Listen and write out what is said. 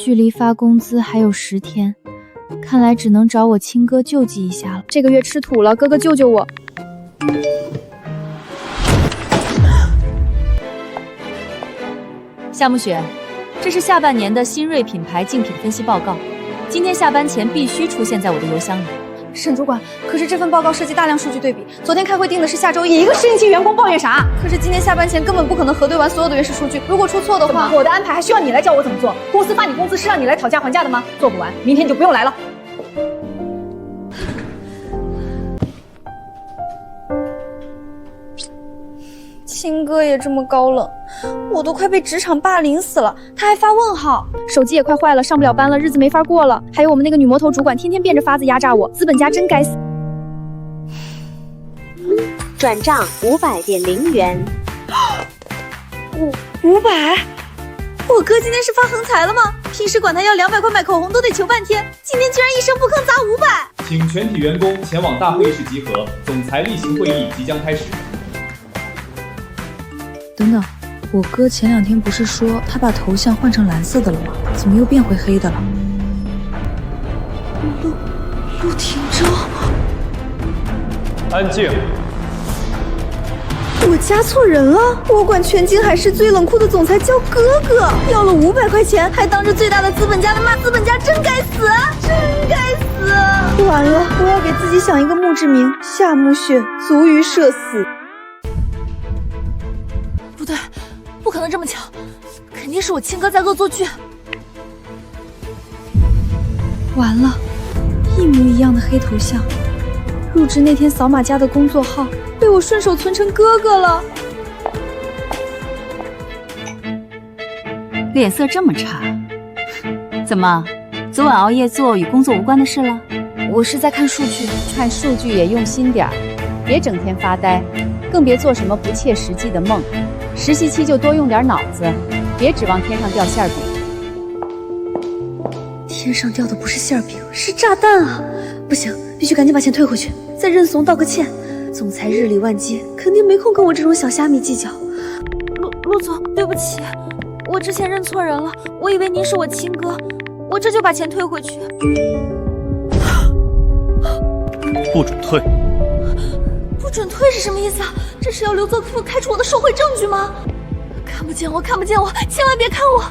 距离发工资还有10天，看来只能找我亲哥救济一下了。这个月吃土了，哥哥救救我！夏慕雪，这是下半年的新锐品牌竞品分析报告，今天下班前必须出现在我的邮箱里。沈主管，可是这份报告涉及大量数据对比，昨天开会定的是下周一个适应期员工抱怨啥？可是今天下班前根本不可能核对完所有的原始数据，如果出错的话，我的安排还需要你来教我怎么做？公司发你工资是让你来讨价还价的吗？做不完，明天就不用来了。亲哥也这么高冷，我都快被职场霸凌死了，他还发问号。手机也快坏了，上不了班了，日子没法过了。还有我们那个女魔头主管，天天变着法子压榨我，资本家真该死。转账500.0元。500？我哥今天是发横财了吗？平时管他要200块买口红都得求半天，今天居然一声不吭砸500。请全体员工前往大会议室集合，总裁例行会议即将开始。等等，我哥前2天不是说他把头像换成蓝色的了吗？怎么又变回黑的了？陆廷舟，安静！我加错人了，我管全京海市最冷酷的总裁叫哥哥，要了500块钱，还当着最大的资本家的骂资本家，真该死，真该死！完了，我要给自己想一个墓志铭：夏慕雪足于社死。不对，不可能这么巧，肯定是我亲哥在恶作剧。完了，一模一样的黑头像，入职那天扫码加的工作号被我顺手存成哥哥了。脸色这么差，怎么，昨晚熬夜做与工作无关的事了？我是在看数据，看数据也用心点儿，别整天发呆，更别做什么不切实际的梦。实习期就多用点脑子，别指望天上掉馅饼。天上掉的不是馅饼，是炸弹啊！不行，必须赶紧把钱退回去，再认怂道个歉。总裁日理万机，肯定没空跟我这种小虾米计较。陆总，对不起，我之前认错人了，我以为您是我亲哥，我这就把钱退回去。不准退！不准退是什么意思啊？这是要留作开除我的受贿证据吗？看不见我，看不见我，千万别看我！